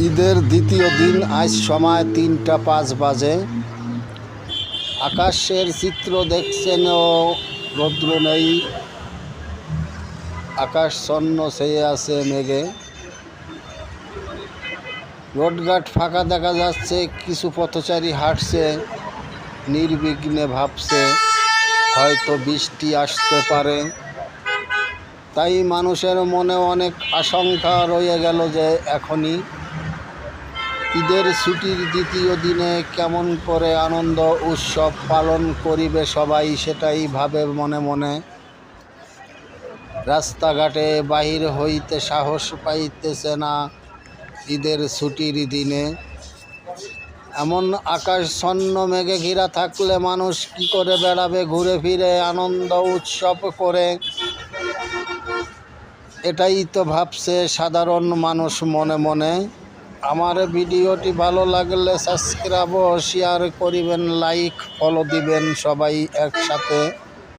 ঈদের দ্বিতীয় দিন, আজ সময় ৩টা ৫ বাজে। আকাশের চিত্র দেখছেন, রৌদ্র নেই, আকাশ ছন্ন ছেয়ে আছে মেঘে। রোডঘাট ফাঁকা দেখা যাচ্ছে, কিছু পথচারী হাঁটছে, নির্বিঘ্নে ভাবছে হয়তো বৃষ্টি আসতে পারে। তাই মানুষের মনে অনেক আশঙ্কা রয়ে গেল যে এখনই ঈদের ছুটির দ্বিতীয় দিনে কেমন করে আনন্দ উৎসব পালন করিবে সবাই, সেটাই ভাবে মনে মনে। রাস্তাঘাটে বাহির হইতে সাহস পাইতেছে না ঈদের ছুটির দিনে। এমন আকাশছন্ন মেঘে ঘেরা থাকলে মানুষ কি করে বেড়াবে ঘুরে ফিরে আনন্দ উৎসব করে? এটাই তো ভাবছে সাধারণ মানুষ মনে মনে। আমার ভিডিওটি ভালো লাগলে সাবস্ক্রাইব ও শেয়ার করিবেন, লাইক ফলো দিবেন সবাই একসাথে।